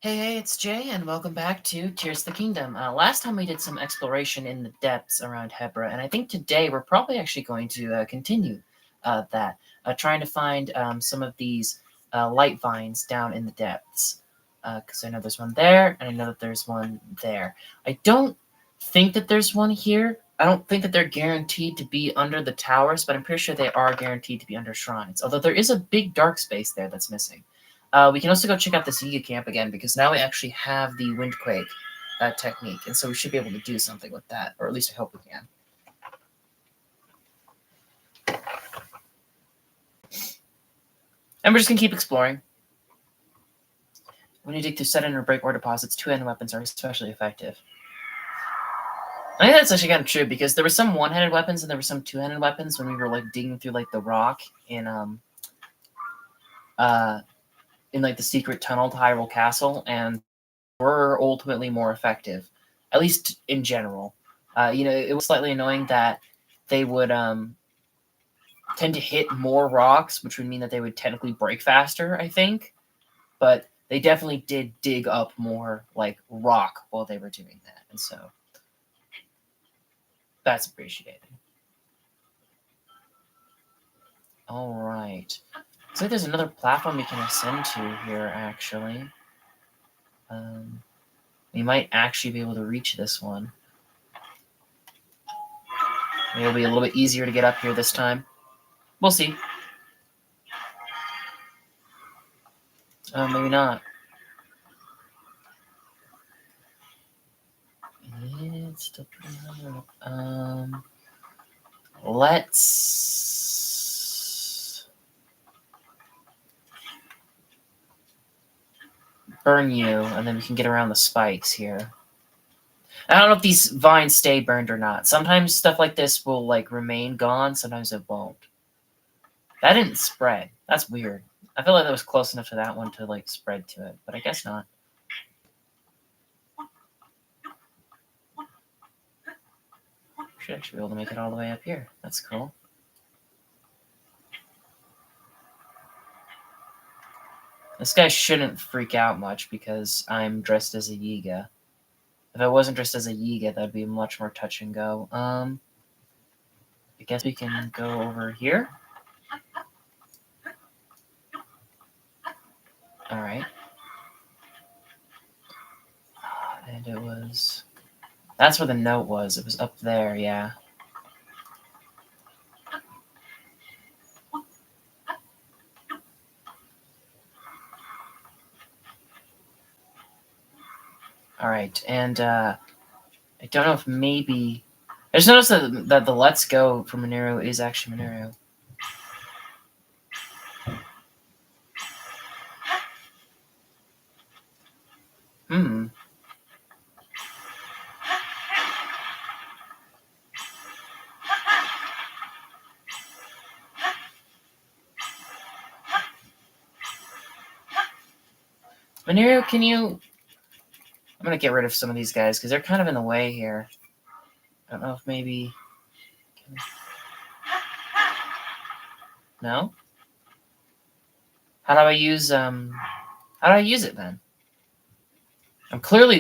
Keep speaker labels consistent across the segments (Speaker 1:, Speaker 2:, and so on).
Speaker 1: Hey, it's Jay, and welcome back to Tears of the Kingdom. Last time we did some exploration in the depths around Hebra, and I think today we're probably actually going to continue that, trying to find some of these light vines down in the depths. Because I know there's one there, and I know that there's one there. I don't think that there's one here. I don't think that they're guaranteed to be under the towers, but I'm pretty sure they are guaranteed to be under shrines. Although there is a big dark space there that's missing. We can also go check out the Yiga camp again because now we actually have the Windquake technique, and so we should be able to do something with that, or at least I hope we can. And we're just going to keep exploring. When you dig through set-in or break ore deposits, two-handed weapons are especially effective. I think that's actually kind of true because there were some one-handed weapons and there were some two-handed weapons when we were like digging through like the rock in like the secret tunnel to Hyrule Castle, and were ultimately more effective, at least in general. It was slightly annoying that they would tend to hit more rocks, which would mean that they would technically break faster, I think. But they definitely did dig up more like rock while they were doing that, and so that's appreciated. All right. So there's another platform we can ascend to here, actually. We might actually be able to reach this one. Maybe it'll be a little bit easier to get up here this time. We'll see. Maybe not. It's still pretty high. Let's burn you, and then we can get around the spikes here. I don't know if these vines stay burned or not. Sometimes stuff like this will like remain gone, sometimes it won't. That didn't spread. That's weird. I feel like that was close enough to that one to like spread to it, but I guess not. Should actually be able to make it all the way up here. That's cool. This guy shouldn't freak out much because I'm dressed as a Yiga. If I wasn't dressed as a Yiga, that'd be much more touch and go. I guess we can go over here. Alright. And it was... That's where the note was. It was up there, yeah. Alright, and I don't know if maybe... I just noticed that the Let's Go for Mineru is actually Mineru. Mineru, can you... I'm gonna get rid of some of these guys because they're kind of in the way here. I don't know if maybe... No? How do I use it then? I'm clearly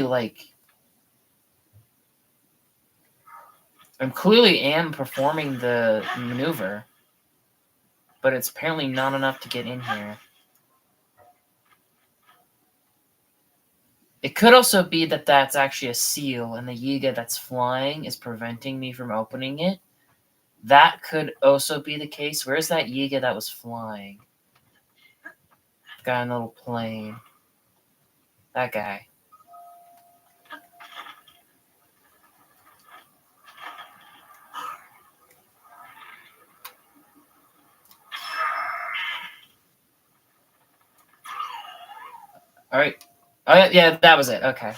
Speaker 1: performing the maneuver, but it's apparently not enough to get in here. It could also be that that's actually a seal, and the Yiga that's flying is preventing me from opening it. That could also be the case. Where's that Yiga that was flying? Guy in the little plane. That guy. All right. Oh, yeah, that was it. Okay.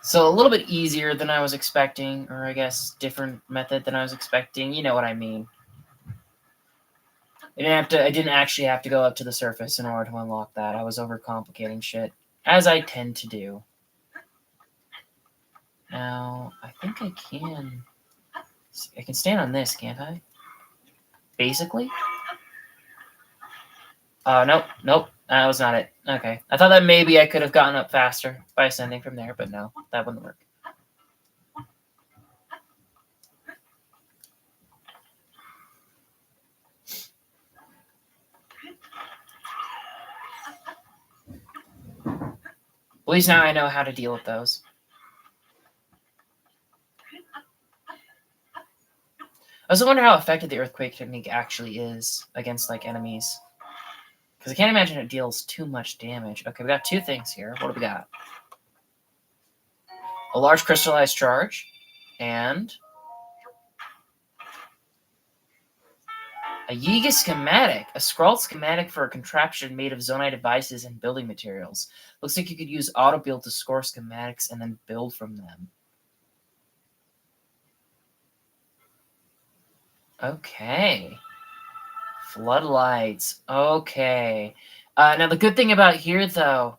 Speaker 1: So a little bit easier than I was expecting, or I guess different method than I was expecting. You know what I mean. I didn't actually have to go up to the surface in order to unlock that. I was overcomplicating shit, as I tend to do. Now, I think I can stand on this, can't I? Basically. Nope. That was not it. Okay. I thought that maybe I could have gotten up faster by ascending from there, but no, that wouldn't work. At least now I know how to deal with those. I also wonder how effective the earthquake technique actually is against like enemies. Because I can't imagine it deals too much damage. Okay, we got two things here. What do we got? A large crystallized charge, and a Yiga schematic. A scrawled schematic for a contraption made of Zonai devices and building materials. Looks like you could use AutoBuild to score schematics and then build from them. Okay. Floodlights. Okay. Now the good thing about here, though,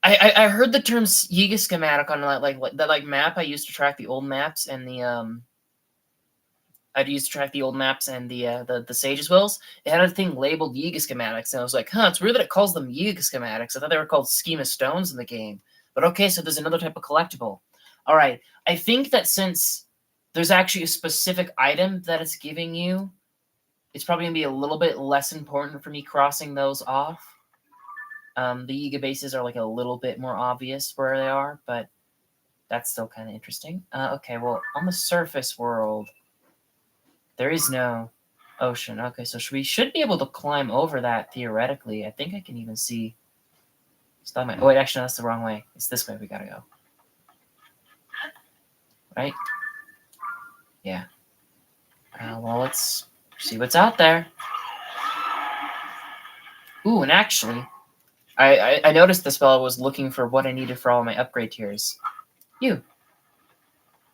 Speaker 1: I heard the term Yiga schematic on that map I used to track the old maps and the I'd used to track the old maps and the Sage's Wills. It had a thing labeled Yiga schematics, and I was like, huh, it's weird that it calls them Yiga schematics. I thought they were called schema stones in the game. But okay, so there's another type of collectible. All right, I think that since there's actually a specific item that it's giving you, it's probably going to be a little bit less important for me crossing those off. The Yiga bases are like a little bit more obvious where they are, but that's still kind of interesting. Okay, well, on the surface world, there is no ocean. Okay, so we should be able to climb over that theoretically. I think I can even see. Oh, wait, actually, that's the wrong way. It's this way we gotta go. Right? Yeah. Well, let's see what's out there. Ooh, and actually, I noticed this fellow was looking for what I needed for all my upgrade tiers. You.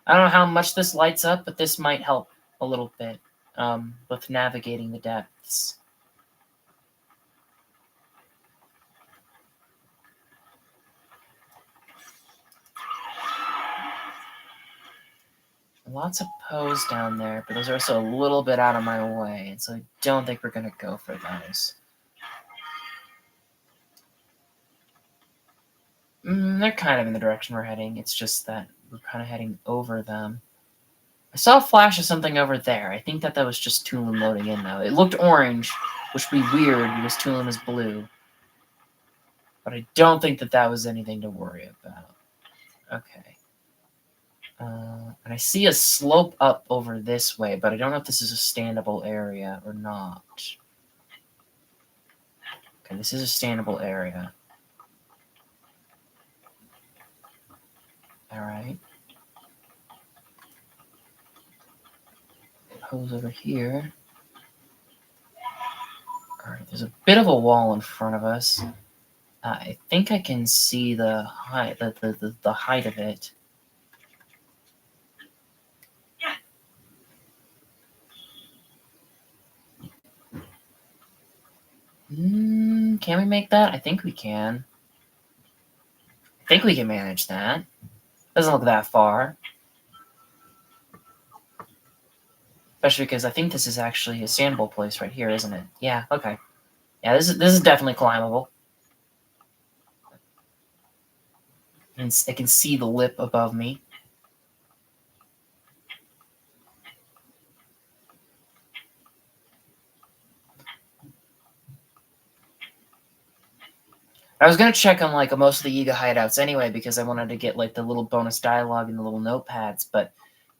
Speaker 1: I don't know how much this lights up, but this might help a little bit with navigating the depths. Lots of Poes down there, but those are also a little bit out of my way, and so I don't think we're going to go for those. They're kind of in the direction we're heading. It's just that we're kind of heading over them. I saw a flash of something over there. I think that was just Tulum loading in, though. It looked orange, which would be weird because Tulum is blue. But I don't think that was anything to worry about. Okay. And I see a slope up over this way, but I don't know if this is a standable area or not. Okay, this is a standable area. Alright. Hose over here. Alright, there's a bit of a wall in front of us. I think I can see the height, the height of it. Can we make that? I think we can. I think we can manage that. Doesn't look that far. Especially because I think this is actually a sandbowl place right here, isn't it? Yeah, okay. Yeah, this is definitely climbable. And I can see the lip above me. I was gonna check on like most of the Yiga hideouts anyway because I wanted to get like the little bonus dialogue and the little notepads, but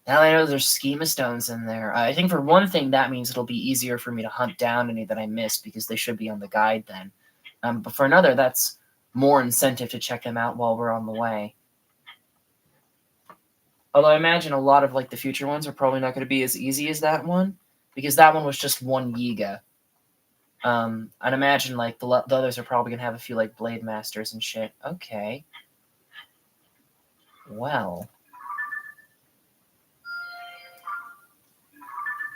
Speaker 1: now I know there's schema stones in there. I think for one thing that means it'll be easier for me to hunt down any that I missed because they should be on the guide then. But for another, that's more incentive to check them out while we're on the way. Although I imagine a lot of like the future ones are probably not going to be as easy as that one because that one was just one Yiga. I'd imagine like the others are probably gonna have a few like blade masters and shit. Okay. Well.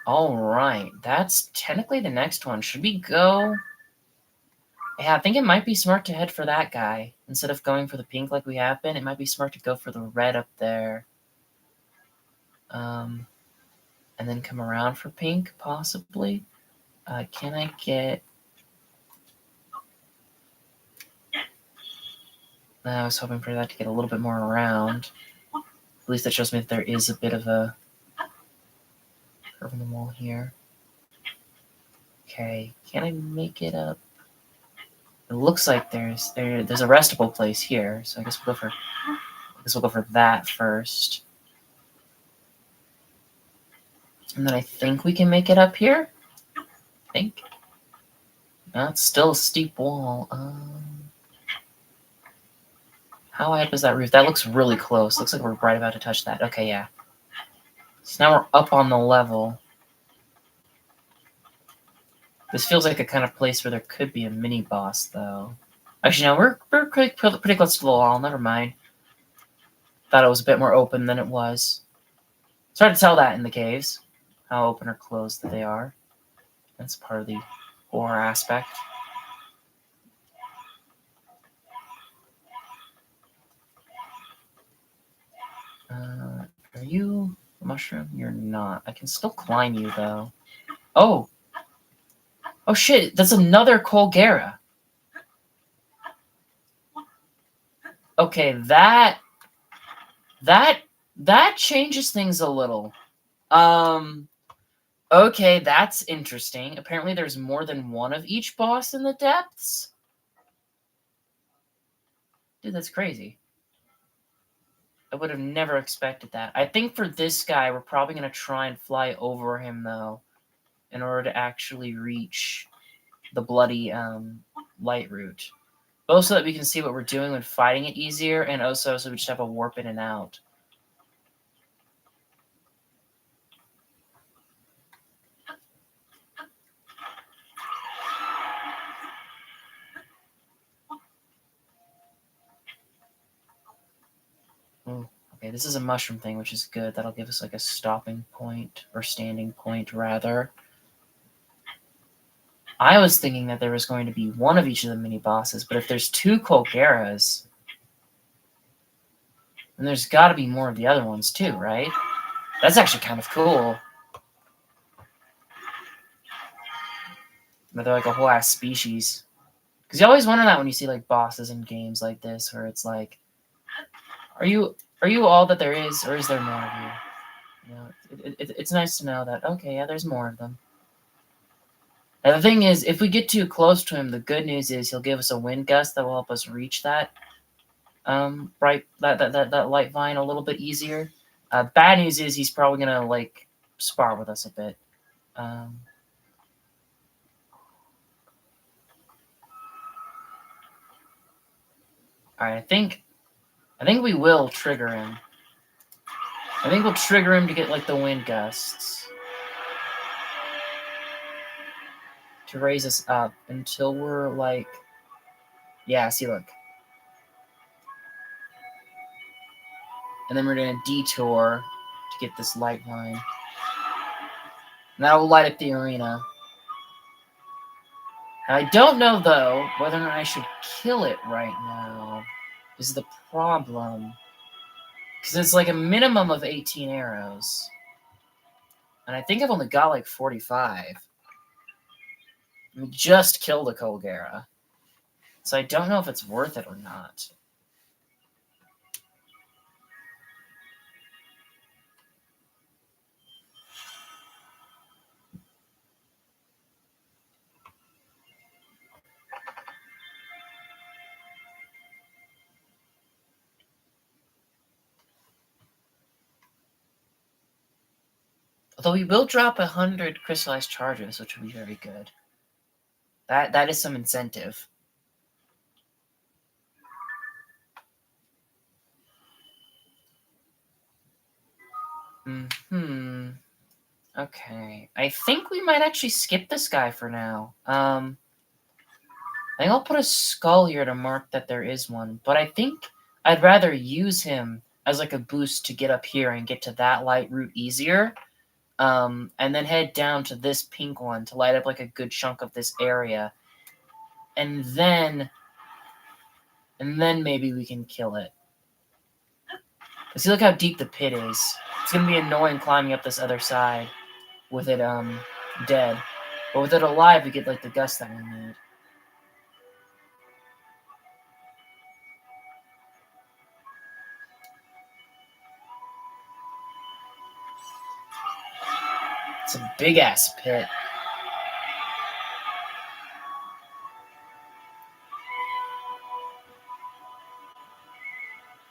Speaker 1: All right. That's technically the next one. Should we go? Yeah, I think it might be smart to head for that guy instead of going for the pink like we have been. It might be smart to go for the red up there. And then come around for pink, possibly. Can I get I was hoping for that to get a little bit more around. At least that shows me that there is a bit of a curve in the wall here. Okay, can I make it up? It looks like there's a restable place here, so I guess we'll go for that first. And then I think we can make it up here. I think. No, it's still a steep wall. How high up is that roof? That looks really close. Looks like we're right about to touch that. Okay, yeah. So now we're up on the level. This feels like a kind of place where there could be a mini boss, though. Actually, no, we're pretty close to the wall. Never mind. Thought it was a bit more open than it was. It's hard to tell that in the caves, how open or closed they are. That's part of the horror aspect. Are you a mushroom? You're not. I can still climb you, though. Oh! Oh shit, that's another Colgera. Okay, that changes things a little. Okay, that's interesting. Apparently there's more than one of each boss in the depths. Dude, that's crazy. I would have never expected that. I think for this guy, we're probably going to try and fly over him, though, in order to actually reach the bloody light route. Both so that we can see what we're doing when fighting it easier, and also so we just have a warp in and out. Ooh, okay, this is a mushroom thing, which is good. That'll give us like a stopping point, or standing point, rather. I was thinking that there was going to be one of each of the mini-bosses, but if there's two Colgeras, then there's got to be more of the other ones too, right? That's actually kind of cool. But they're like a whole ass species. Because you always wonder that when you see like bosses in games like this, where it's like, are you all that there is, or is there more of you? You know, it's nice to know that, okay, yeah, there's more of them. And the thing is, if we get too close to him, the good news is he'll give us a wind gust that will help us reach that that light vine a little bit easier. Bad news is he's probably gonna like spar with us a bit. Alright, I think we will trigger him. I think we'll trigger him to get like the wind gusts to raise us up until we're like, yeah, see, look. And then we're gonna detour to get this light line. And that will light up the arena. Now, I don't know though whether or not I should kill it right now. Is the problem. Because it's like a minimum of 18 arrows. And I think I've only got like 45. We just killed a Colgera. So I don't know if it's worth it or not. Although we will drop 100 crystallized charges, which will be very good. That is some incentive. Okay. I think we might actually skip this guy for now. I think I'll put a skull here to mark that there is one. But I think I'd rather use him as like a boost to get up here and get to that light route easier. And then head down to this pink one to light up like a good chunk of this area. And then maybe we can kill it. See, look how deep the pit is. It's gonna be annoying climbing up this other side with it dead. But with it alive, we get like the gust that we need. It's a big-ass pit.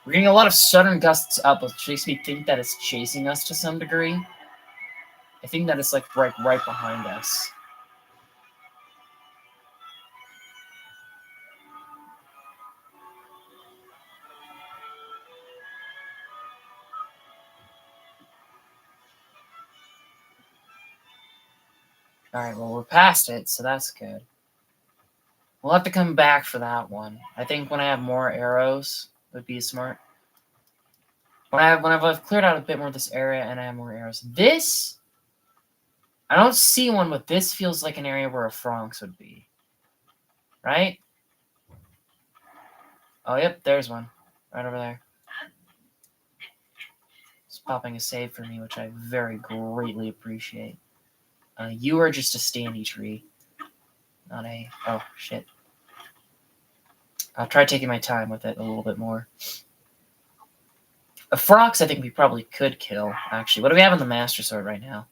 Speaker 1: We're getting a lot of sudden gusts up, which makes me think that it's chasing us to some degree. I think that it's like right behind us. Alright, well, we're past it, so that's good. We'll have to come back for that one. I think when I have more arrows, would be smart. When I've cleared out a bit more of this area and I have more arrows. This, I don't see one, but this feels like an area where a Franx would be. Right? Oh, yep, there's one. Right over there. It's popping a save for me, which I very greatly appreciate. You are just a standy tree. Not a... Oh, shit. I'll try taking my time with it a little bit more. A Franx, I think we probably could kill, actually. What do we have in the Master Sword right now?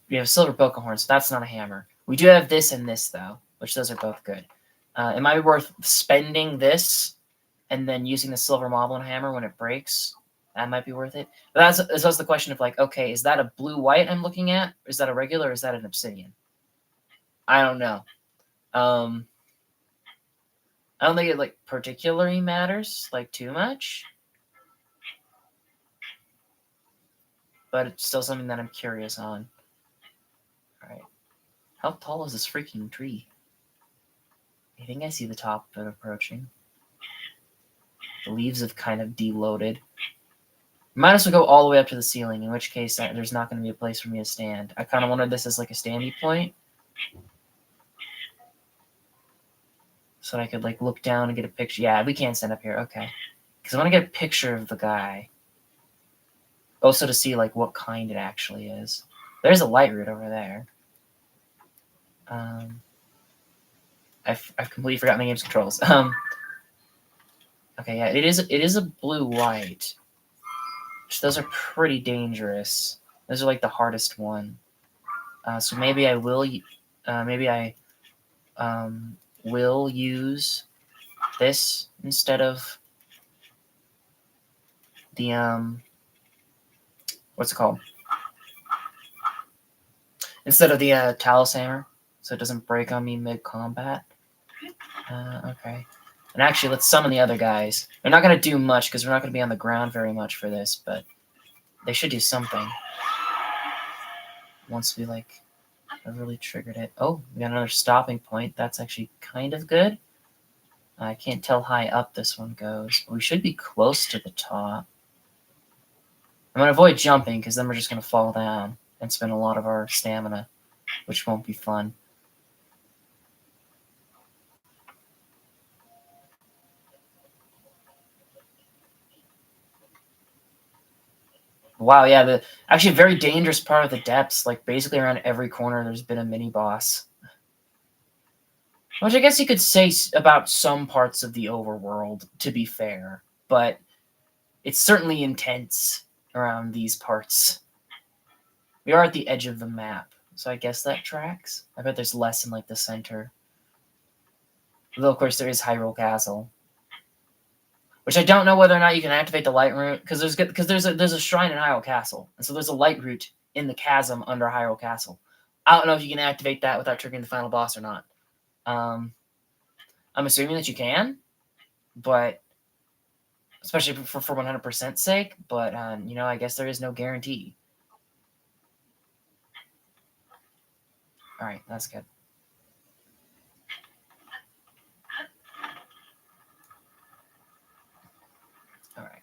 Speaker 1: We have Silver Boca so that's not a hammer. We do have this and this, though, which those are both good. It might be worth spending this and then using the Silver Moblin Hammer when it breaks. That might be worth it. But that's also the question of, like, okay, is that a blue-white I'm looking at? Is that a regular or is that an obsidian? I don't know. I don't think it, like, particularly matters, like, too much. But it's still something that I'm curious on. Alright. How tall is this freaking tree? I think I see the top of it approaching. The leaves have kind of deloaded. Might as well go all the way up to the ceiling, in which case there's not going to be a place for me to stand. I kind of wanted this as like a standing point. So that I could like look down and get a picture. Yeah, we can't stand up here. Okay. Because I want to get a picture of the guy. Also to see like what kind it actually is. There's a light root over there. I've completely forgotten the game's controls. Okay, yeah, it is a blue-white. Those are pretty dangerous. Those are like the hardest one. So maybe I will. Will use this instead of the what's it called? Instead of the Talus Hammer, so it doesn't break on me mid-combat. Okay. And actually, let's summon the other guys. They're not going to do much because we're not going to be on the ground very much for this, but they should do something. Once we, like, have really triggered it. Oh, we got another stopping point. That's actually kind of good. I can't tell how high up this one goes, but we should be close to the top. I'm going to avoid jumping because then we're just going to fall down and spend a lot of our stamina, which won't be fun. Wow, yeah, actually a very dangerous part of the depths. Like, basically around every corner there's been a mini-boss. Which I guess you could say about some parts of the overworld, to be fair. But it's certainly intense around these parts. We are at the edge of the map, so I guess that tracks. I bet there's less in, like, the center. Although, of course, there is Hyrule Castle. Which I don't know whether or not you can activate the light root, because there's a shrine in Hyrule Castle, and so there's a light root in the chasm under Hyrule Castle. I don't know if you can activate that without triggering the final boss or not. I'm assuming that you can, but especially for 100% sake. But you know, I guess there is no guarantee. All right, that's good. All right.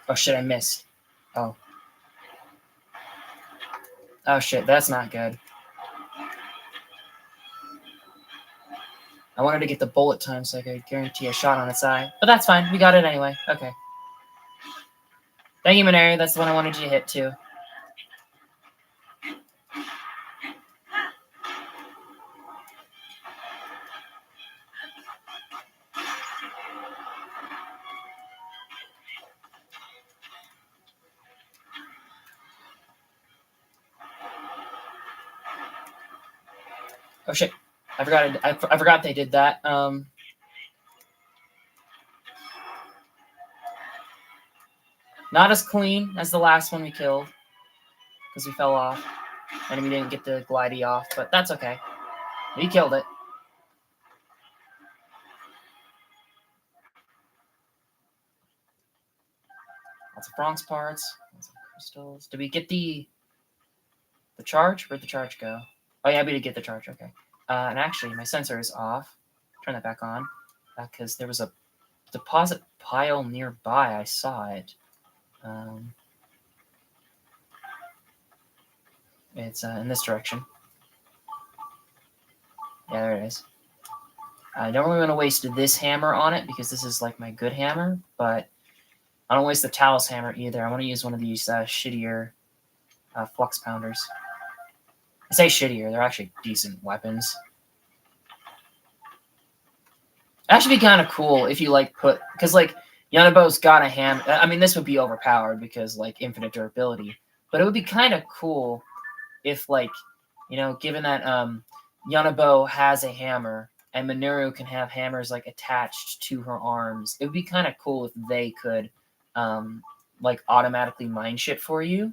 Speaker 1: Oh shit, I missed. Oh. Oh shit, that's not good. I wanted to get the bullet time so I could guarantee a shot on its eye. But that's fine. We got it anyway. Okay. Thank you, Maneri. That's the one I wanted you to hit, too. Oh, shit. I forgot they did that. Not as clean as the last one we killed. Because we fell off. And we didn't get the glidey off. But that's okay. We killed it. Lots of bronze parts. Lots of crystals. Did we get the charge? Where'd the charge go? Oh, yeah, we did get the charge. Okay. And actually, my sensor is off. Turn that back on. Because there was a deposit pile nearby. I saw it. It's in this direction. Yeah, there it is. I don't really want to waste this hammer on it because this is like my good hammer, but I don't waste the Talos hammer either. I want to use one of these shittier flux pounders. I say shittier, they're actually decent weapons. That should be kind of cool if you like because like Yanabo's got a hammer. I mean, this would be overpowered because like infinite durability, but it would be kind of cool if like, given that Yanabo has a hammer and Minoru can have hammers like attached to her arms, it would be kind of cool if they could like automatically mine shit for you.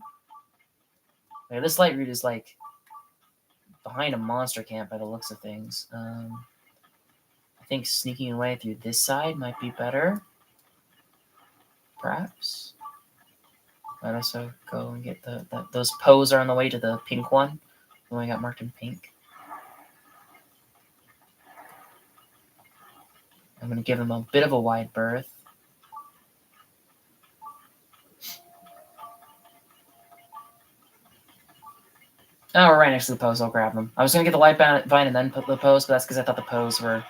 Speaker 1: Okay, this light route is like behind a monster camp by the looks of things. I think sneaking away through this side might be better. Perhaps. Might also go and get those Poes are on the way to the pink one. The one I got marked in pink. I'm going to give them a bit of a wide berth. Oh, we're right next to the Poes. I'll grab them. I was going to get the light vine and then put the Poes, but that's because I thought the Poes were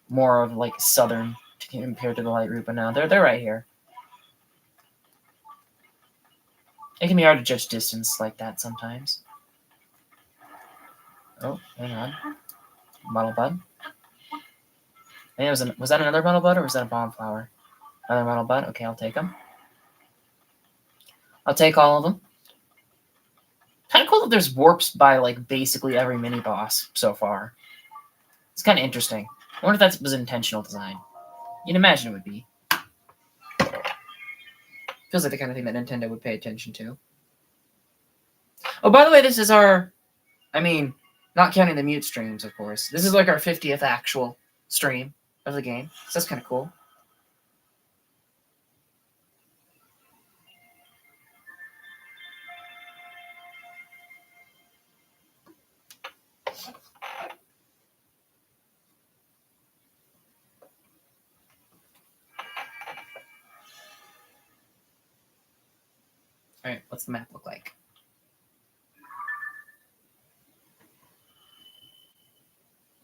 Speaker 1: more of like southern compared to the light route. But now they're right here. It can be hard to judge distance like that sometimes. Oh, hang on. Bottle bud. Hey, was that another bottle bud or was that a bomb flower? Another bottle bud? Okay, I'll take them. I'll take all of them. Kind of cool that there's warps by like basically every mini boss so far. It's kind of interesting. I wonder if that was intentional design. You'd imagine it would be. Feels like the kind of thing that Nintendo would pay attention to. Oh, by the way, this is our... I mean, not counting the mute streams, of course. This is like our 50th actual stream of the game. So that's kind of cool. All right, what's the map look like?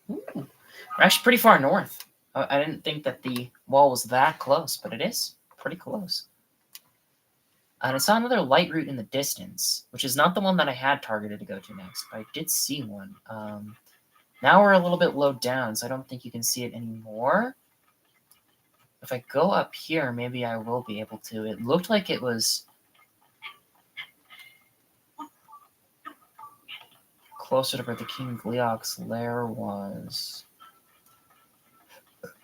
Speaker 1: Ooh, we're actually pretty far north. I didn't think that the wall was that close, but it is pretty close. And I saw another light route in the distance, which is not the one that I had targeted to go to next, but I did see one. Now we're a little bit low down, so I don't think you can see it anymore. If I go up here, maybe I will be able to. It looked like it was closer to where the King Geelok's lair was.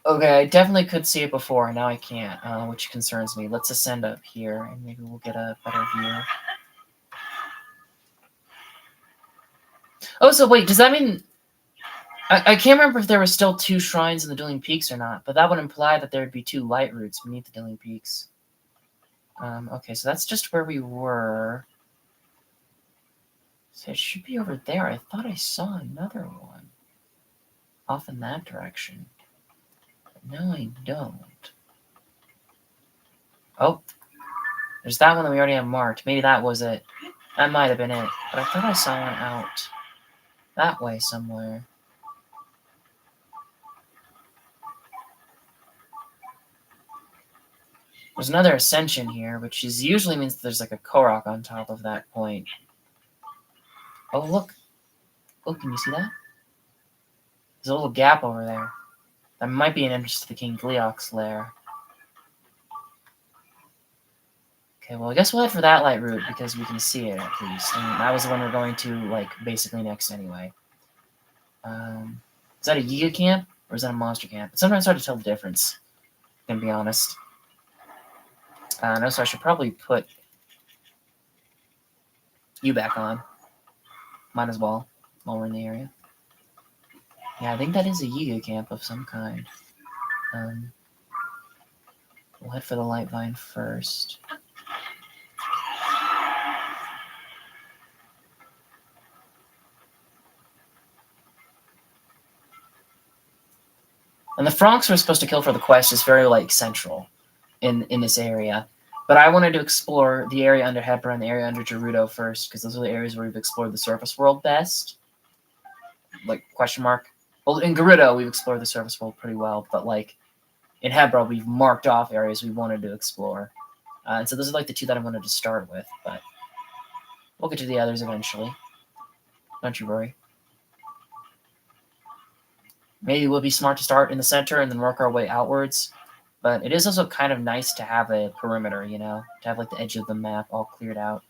Speaker 1: Okay, I definitely could see it before, and now I can't, which concerns me. Let's ascend up here, and maybe we'll get a better view. Oh, so wait, does that mean... I can't remember if there were still 2 shrines in the Dueling Peaks or not, but that would imply that there would be 2 light routes beneath the Dueling Peaks. Okay, so that's just where we were. So it should be over there. I thought I saw another one off in that direction. But no, I don't. Oh, there's that one that we already have marked. Maybe that was it. That might have been it. But I thought I saw one out that way somewhere. There's another ascension here, which usually means that there's like a Korok on top of that point. Oh, look. Oh, can you see that? There's a little gap over there. That might be an entrance to the King Geelok's lair. Okay, well, I guess we'll head for that light route because we can see it at least. And that was the one we're going to, like, basically next anyway. Is that a Yiga camp or is that a monster camp? It's sometimes hard to tell the difference, to be honest. No, so I should probably put you back on. Might as well, while we're in the area. Yeah, I think that is a Yiga camp of some kind. We'll head for the light vine first. And the Franks we're supposed to kill for the quest is very, like, central in this area. But I wanted to explore the area under Hebra and the area under Gerudo first, because those are the areas where we've explored the surface world best. Like, question mark. Well, in Gerudo, we've explored the surface world pretty well, but, like, in Hebra, we've marked off areas we wanted to explore. And so those are, like, the two that I wanted to start with, but we'll get to the others eventually. Don't you worry. Maybe it would be smart to start in the center and then work our way outwards. But it is also kind of nice to have a perimeter, you know? To have, like, the edge of the map all cleared out.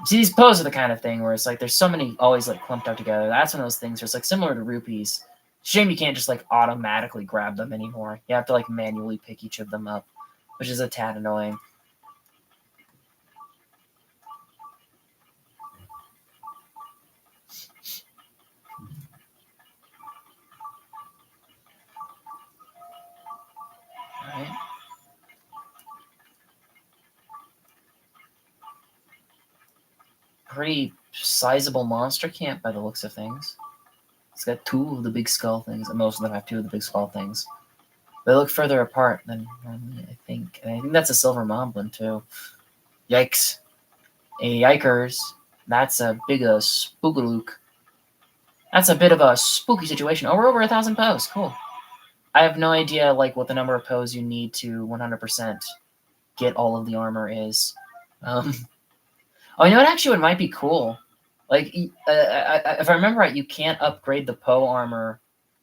Speaker 1: See, these poses are the kind of thing where it's like there's so many always, like, clumped up together. That's one of those things where it's, like, similar to rupees. Shame you can't just, like, automatically grab them anymore. You have to, like, manually pick each of them up, which is a tad annoying. Alright. Pretty sizable monster camp by the looks of things. It's got two of the big skull things, and most of them have two of the big skull things. They look further apart than normally, I think. And I think that's a silver moblin, too. Yikes. Yikers. That's a big spookalook. That's a bit of a spooky situation. Oh, we're over 1,000 posts. Cool. I have no idea, like, what the number of posts you need to 100% get all of the armor is. Oh, you know what? Actually, what might be cool? Like, if I remember right, you can't upgrade the Poe armor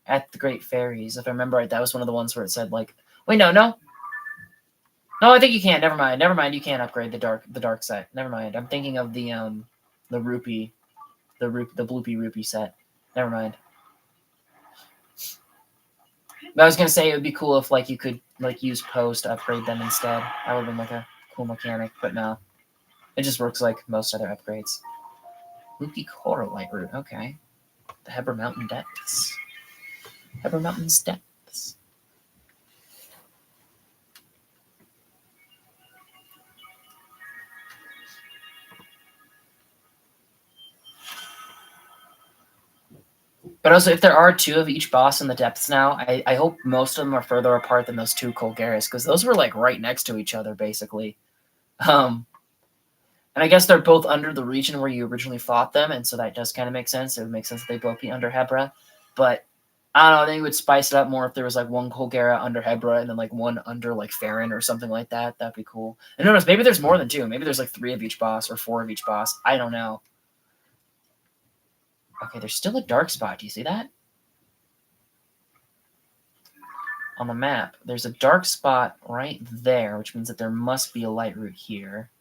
Speaker 1: at the Great Fairies. If I remember right, that was one of the ones where it said, like, wait, no. No, I think you can't. Never mind. You can't upgrade the dark set. Never mind. I'm thinking of the rupee, the bloopy rupee set. Never mind. But I was gonna say it would be cool if, like, you could, like, use Poes to upgrade them instead. That would have been, like, a cool mechanic. But no, it just works like most other upgrades. Luki Coral Light Route. Okay. The Hebra Mountain Depths. Hebra Mountain's Depths. But also, if there are two of each boss in the depths now, I hope most of them are further apart than those two Colgaris, because those were, like, right next to each other, basically. And I guess they're both under the region where you originally fought them, and so that does kind of make sense. It would make sense that they both be under Hebra. But, I don't know, I think it would spice it up more if there was, like, one Colgara under Hebra and then, like, one under, like, Farron or something like that. That'd be cool. And notice, maybe there's more than two. Maybe there's, like, 3 of each boss or 4 of each boss. I don't know. Okay, there's still a dark spot. Do you see that? On the map, there's a dark spot right there, which means that there must be a light route here.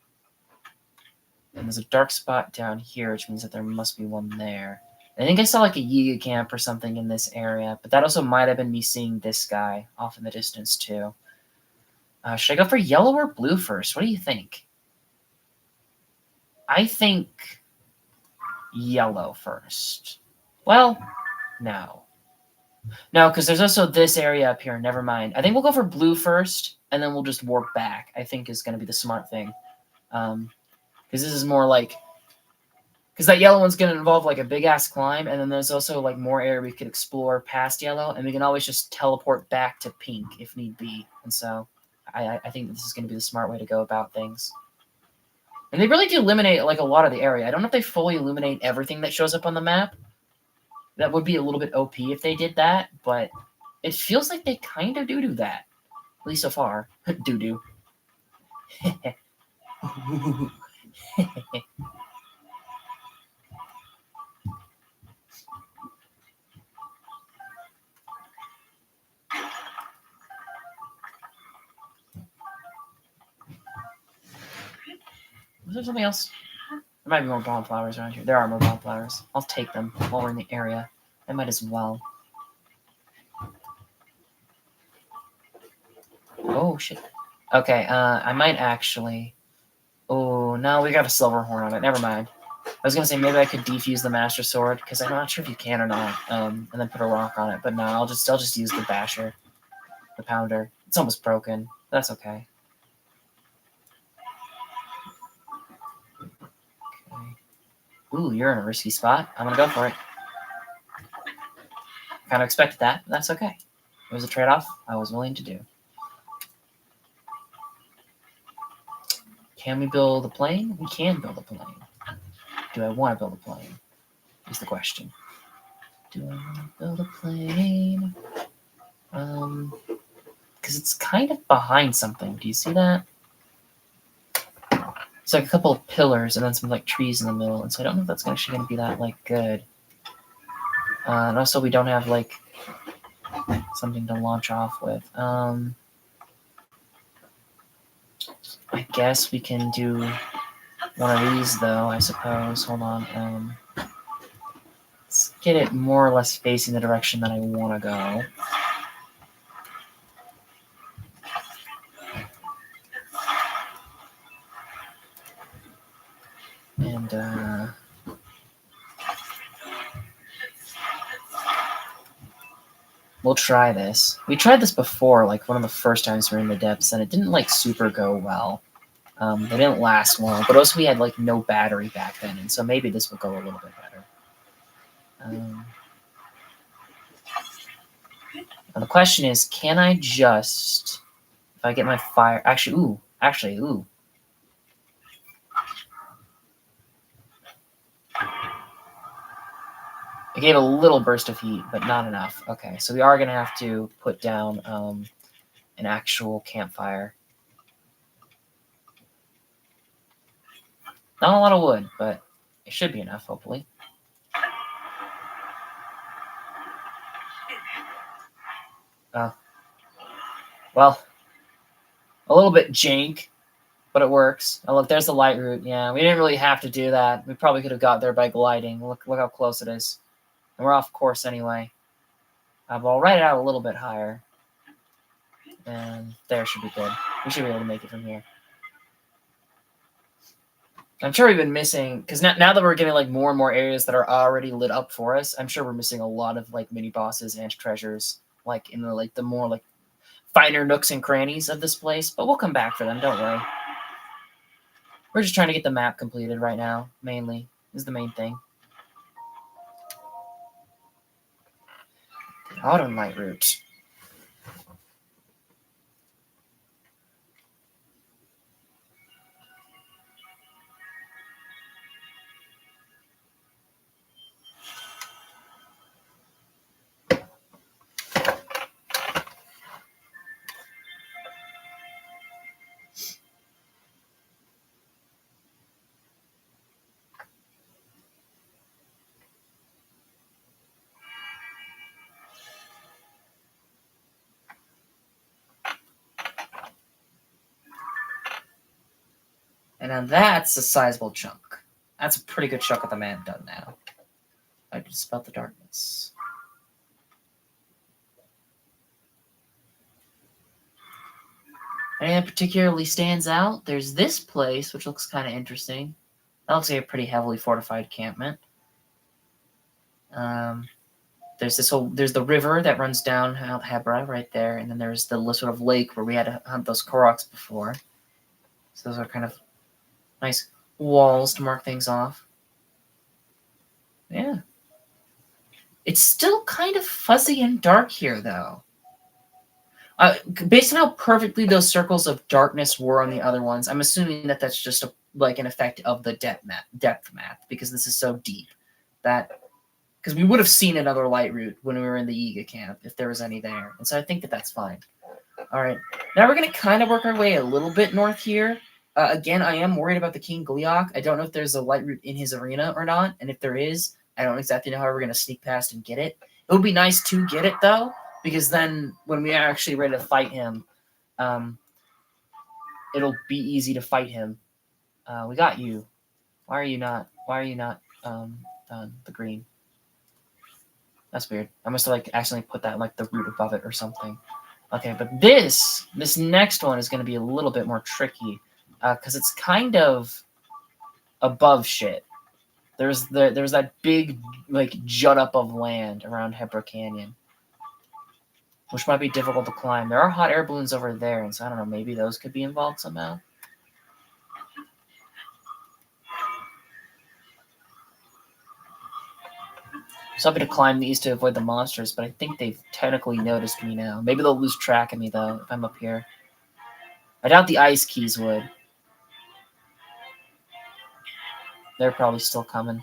Speaker 1: And there's a dark spot down here, which means that there must be one there. I think I saw, like, a Yiga camp or something in this area, but that also might have been me seeing this guy off in the distance, too. Should I go for yellow or blue first? What do you think? I think yellow first. Well, no. No, because there's also this area up here. Never mind. I think we'll go for blue first, and then we'll just warp back, I think is going to be the smart thing. Because this is more like... Because that yellow one's going to involve, like, a big-ass climb, and then there's also, like, more area we could explore past yellow, and we can always just teleport back to pink if need be. And so I think this is going to be the smart way to go about things. And they really do illuminate, like, a lot of the area. I don't know if they fully illuminate everything that shows up on the map, That would be a little bit OP if they did that, but it feels like they kind of do that. At least so far. Do. Was there something else? There might be more bomb flowers around here. There are more bomb flowers. I'll take them while we're in the area. I might as well. Oh, shit. Okay, I might actually... Oh, no, we got a silver horn on it. Never mind. I was going to say maybe I could defuse the Master Sword, because I'm not sure if you can or not, and then put a rock on it. But no, I'll just use the Basher. The Pounder. It's almost broken. That's okay. Okay. Ooh, you're in a risky spot. I'm going to go for it. Kind of expected that, but that's okay. It was a trade-off I was willing to do. Can we build a plane? We can build a plane. Do I want to build a plane? Is the question. Do I want to build a plane? Because it's kind of behind something. Do you see that? It's like a couple of pillars and then some like trees in the middle, and so I don't know if that's actually going to be that like good. And also we don't have like something to launch off with. I guess we can do one of these though, I suppose. Hold on. Let's get it more or less facing the direction that I want to go. And we'll try this. We tried this before, like one of the first times we were in the depths, and it didn't like super go well. They didn't last long, but also we had like no battery back then, and so maybe this will go a little bit better. Now the question is, can I just, if I get my fire, ooh. It gave a little burst of heat, but not enough. Okay, so we are going to have to put down an actual campfire. Not a lot of wood, but it should be enough, hopefully. Well, a little bit jank, but it works. Oh, look, there's the light route. Yeah, we didn't really have to do that. We probably could have got there by gliding. Look how close it is. And we're off course anyway. But I'll write it out a little bit higher. And there should be good. We should be able to make it from here. I'm sure we've been missing, because now that we're getting like more and more areas that are already lit up for us, I'm sure we're missing a lot of like mini bosses and treasures, like in the more like finer nooks and crannies of this place. But we'll come back for them. Don't worry. We're just trying to get the map completed right now. Mainly is the main thing. The autumn light route. And now that's a sizable chunk. That's a pretty good chunk of the map done now. I just spelled the darkness. Anything that particularly stands out? There's this place, which looks kind of interesting. That looks like a pretty heavily fortified encampment. There's the river that runs down Hebra right there, and then there's the sort of lake where we had to hunt those Koroks before. So those are kind of nice walls to mark things off. Yeah. It's still kind of fuzzy and dark here, though. Based on how perfectly those circles of darkness were on the other ones, I'm assuming that that's just like an effect of the depth map, because this is so deep that because we would have seen another light route when we were in the Yiga camp if there was any there, and so I think that that's fine. All right, now we're gonna kind of work our way a little bit north here. Again, I am worried about the King Geelok. I don't know if there's a light route in his arena or not, and if there is, I don't exactly know how we're gonna sneak past and get it. It would be nice to get it though, because then when we are actually ready to fight him, it'll be easy to fight him. We got you. Why are you not? Why are you not done? The green. That's weird. I must have like accidentally put that like the root above it or something. Okay, but this next one is going to be a little bit more tricky because it's kind of above shit. There's that big like jut up of land around Hebra Canyon, which might be difficult to climb. There are hot air balloons over there, and so I don't know. Maybe those could be involved somehow. So I'm going to climb these to avoid the monsters, but I think they've technically noticed me now. Maybe they'll lose track of me, though, if I'm up here. I doubt the ice keys would. They're probably still coming.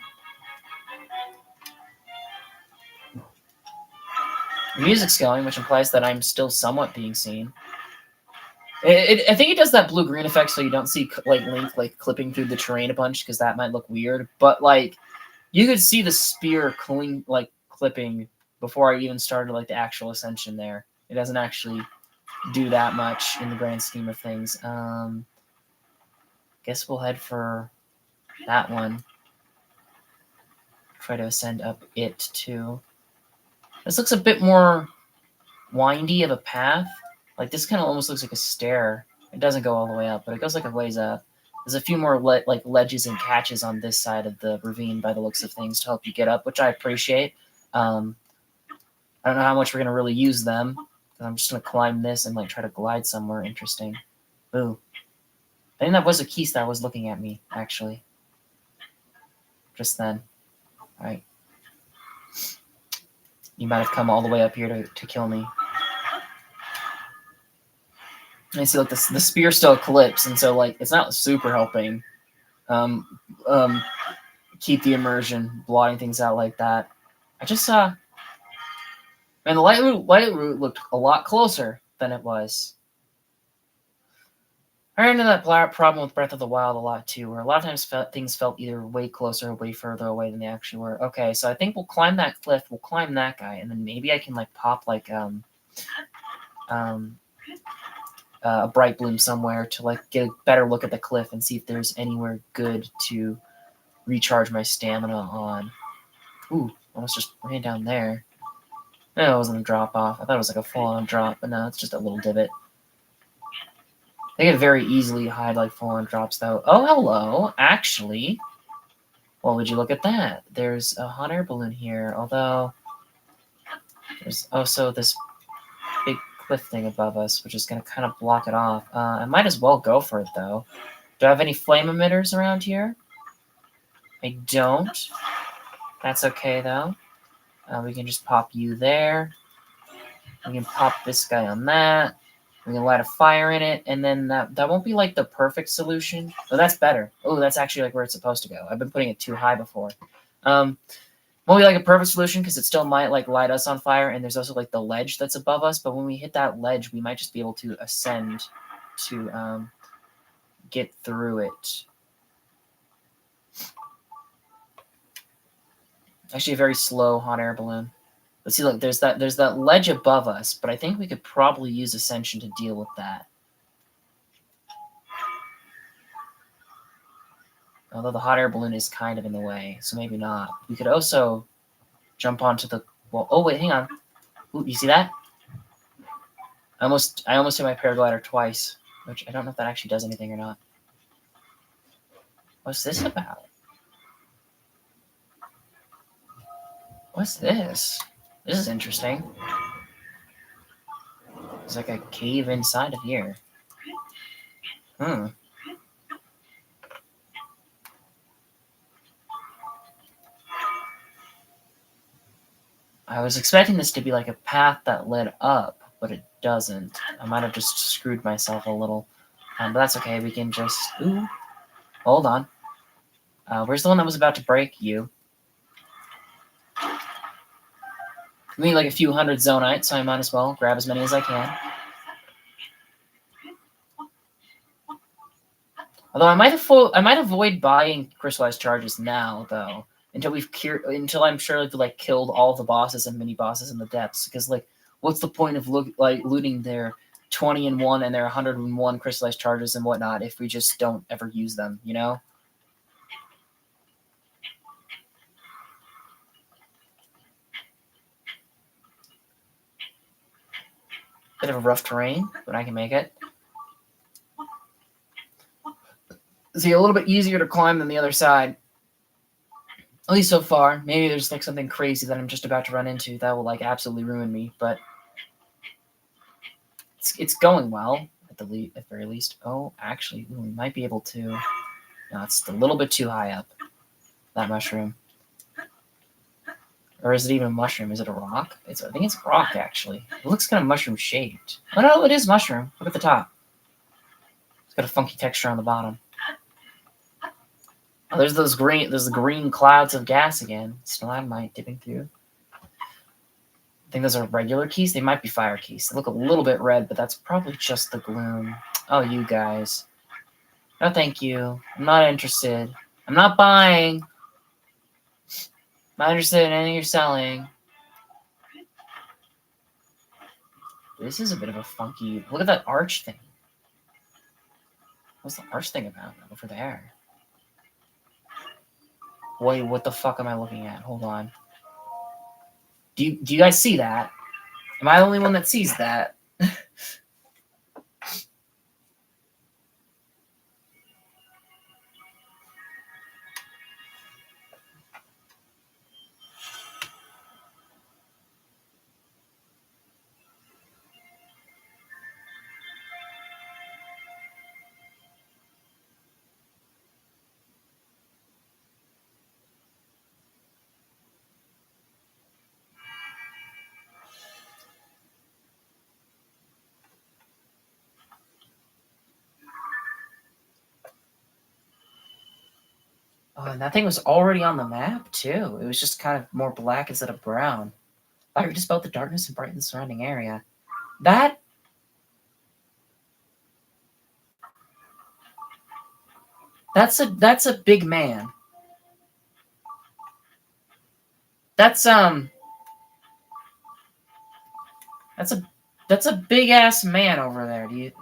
Speaker 1: The music's going, which implies that I'm still somewhat being seen. I think it does that blue-green effect so you don't see like Link like clipping through the terrain a bunch, because that might look weird. But like, you could see the spear clipping before I even started like the actual ascension there. It doesn't actually do that much in the grand scheme of things. Guess we'll head for that one. Try to ascend up it too. This looks a bit more windy of a path. Like this kind of almost looks like a stair. It doesn't go all the way up, but it goes like a ways up. There's a few more like ledges and catches on this side of the ravine by the looks of things to help you get up, which I appreciate. I don't know how much we're gonna really use them. I'm just gonna climb this and like try to glide somewhere interesting. Ooh. I think that was a Keith that was looking at me, actually. Just then. Alright. You might have come all the way up here to kill me. And I see like the spear still clips, and so like it's not super helping keep the immersion, blotting things out like that. I just saw and the light route looked a lot closer than it was. I ran into that problem with Breath of the Wild a lot too, where a lot of times things felt either way closer or way further away than they actually were. Okay, so I think we'll climb that cliff, we'll climb that guy, and then maybe I can like pop like a bright bloom somewhere to like get a better look at the cliff and see if there's anywhere good to recharge my stamina on. Ooh, almost just ran down there. No, it wasn't a drop off. I thought it was like a full-on drop, but no, it's just a little divot. They can very easily hide like full-on drops though. Oh, hello, actually. Well, would you look at that? There's a hot air balloon here, although there's also this big cliff thing above us, which is going to kind of block it off. I might as well go for it, though. Do I have any flame emitters around here? I don't. That's okay, though. We can just pop you there. We can pop this guy on that. We can light a fire in it, and then that won't be like the perfect solution. Oh, that's better. Oh, that's actually like where it's supposed to go. I've been putting it too high before. Won't be like a perfect solution because it still might like light us on fire, and there's also like the ledge that's above us. But when we hit that ledge, we might just be able to ascend to get through it. Actually, a very slow hot air balloon. Let's see, look, there's that ledge above us, but I think we could probably use Ascension to deal with that. Although the hot air balloon is kind of in the way, so maybe not. We could also jump onto the wall. Oh wait, hang on. Ooh, you see that? I almost hit my paraglider twice, which I don't know if that actually does anything or not. What's this about? What's this? This is interesting. There's like a cave inside of here. I was expecting this to be like a path that led up, but it doesn't. I might have just screwed myself a little. But that's okay. We can just... Ooh. Hold on. Where's the one that was about to break? You. I mean, like a few hundred Zonite, so I might as well grab as many as I can. Although I might avoid buying crystallized charges now, though, until I'm sure like killed all the bosses and mini bosses in the depths. Because like, what's the point of looting their 20-1 and their 101 crystallized charges and whatnot if we just don't ever use them? You know. Bit of a rough terrain, but I can make it. See, a little bit easier to climb than the other side. At least so far. Maybe there's like something crazy that I'm just about to run into that will like absolutely ruin me, but it's going well at the very least. Oh, actually, we might be able to. No, it's a little bit too high up. That mushroom. Or is it even a mushroom? Is it a rock? I think it's rock, actually. It looks kind of mushroom-shaped. Oh, no, it is mushroom. Look at the top. It's got a funky texture on the bottom. Oh, there's the green clouds of gas again. Stalagmite dipping through. I think those are regular keys. They might be fire keys. They look a little bit red, but that's probably just the gloom. Oh, you guys. No, thank you. I'm not interested. I'm not buying. I'm not interested in anything you're selling. This is a bit of a funky... Look at that arch thing. What's the arch thing about over there? Wait, what the fuck am I looking at? Hold on. Do you guys see that? Am I the only one that sees that? Oh, and that thing was already on the map, too. It was just kind of more black instead of brown. Fire dispelled the darkness and brightened the surrounding area. That's a big man. That's a big ass man over there. Do you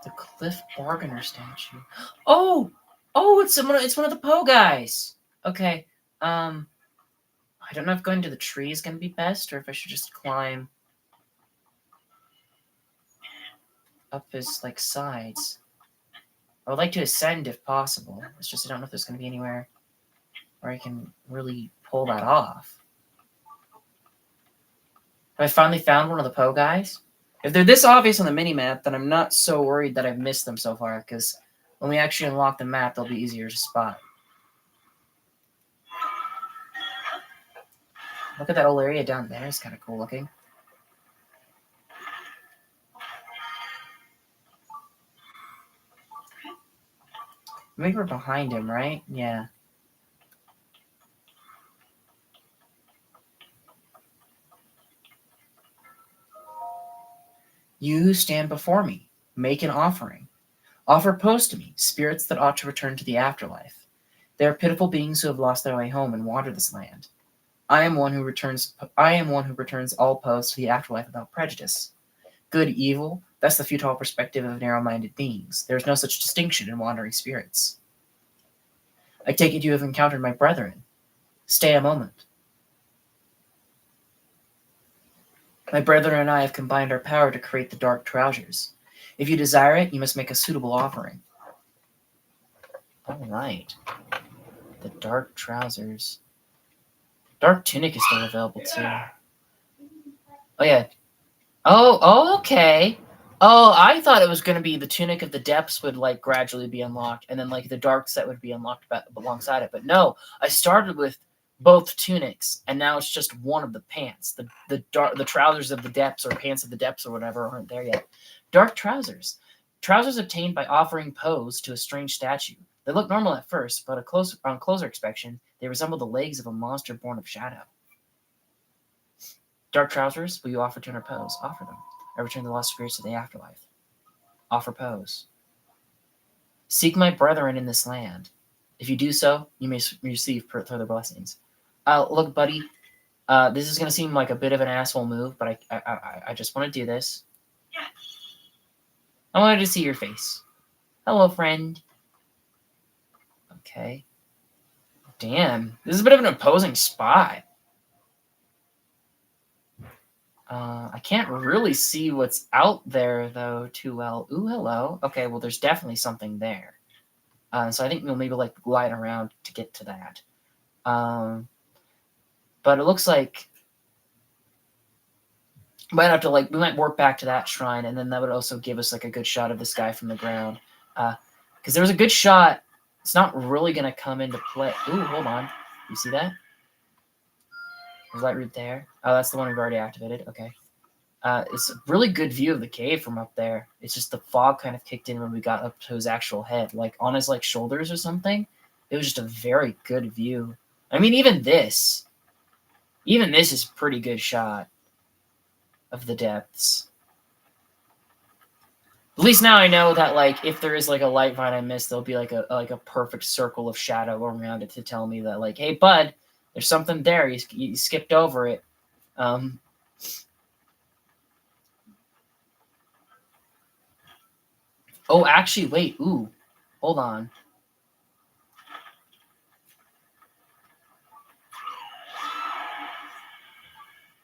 Speaker 1: the Cliff Bargainer statue. Oh, it's one of the Poe guys. Okay. I don't know if going to the tree is gonna be best or if I should just climb up his like sides. I would like to ascend if possible. It's just I don't know if there's gonna be anywhere where I can really pull that off. Have I finally found one of the Poe guys? If they're this obvious on the mini-map, then I'm not so worried that I've missed them so far, because when we actually unlock the map, they'll be easier to spot. Look at that whole area down there. It's kind of cool looking. Maybe we're behind him, right? Yeah. You stand before me. Make an offering. Offer pose to me, spirits that ought to return to the afterlife. They are pitiful beings who have lost their way home and wander this land. I am one who returns all pose to the afterlife without prejudice. Good, evil, that's the futile perspective of narrow-minded beings. There is no such distinction in wandering spirits. I take it you have encountered my brethren. Stay a moment. My brethren and I have combined our power to create the dark trousers. If you desire it, you must make a suitable offering. All right. The dark trousers. Dark tunic is still available too. Oh yeah. Oh, okay. Oh, I thought it was going to be the Tunic of the Depths would like gradually be unlocked, and then like the dark set would be unlocked alongside it. But no, I started with both tunics, and now it's just one of the pants. The trousers of the depths, or pants of the depths, or whatever, aren't there yet. Dark trousers. Trousers obtained by offering pose to a strange statue. They look normal at first, but on closer inspection, they resemble the legs of a monster born of shadow. Dark trousers, will you offer to interpose? Offer them. I return the lost spirits to the afterlife. Offer pose. Seek my brethren in this land. If you do so, you may receive further blessings. Look, buddy, this is going to seem like a bit of an asshole move, but I just want to do this. I wanted to see your face. Hello, friend. Okay. Damn, this is a bit of an imposing spot. I can't really see what's out there, though, too well. Ooh, hello. Okay, well, there's definitely something there. So I think we'll maybe, like, glide around to get to that. But it looks like we might have to, like, we might warp back to that shrine, and then that would also give us, like, a good shot of this guy from the ground. Because there was a good shot. It's not really going to come into play. Ooh, hold on. You see that? There's light route there. Oh, that's the one we've already activated. Okay. It's a really good view of the cave from up there. It's just the fog kind of kicked in when we got up to his actual head, like on his like shoulders or something. It was just a very good view. I mean, even this is a pretty good shot of the depths. At least now I know that like if there is like a light vine I missed, there'll be like a perfect circle of shadow around it to tell me that like, hey bud, there's something there. You skipped over it. Oh, actually, wait. Ooh, hold on.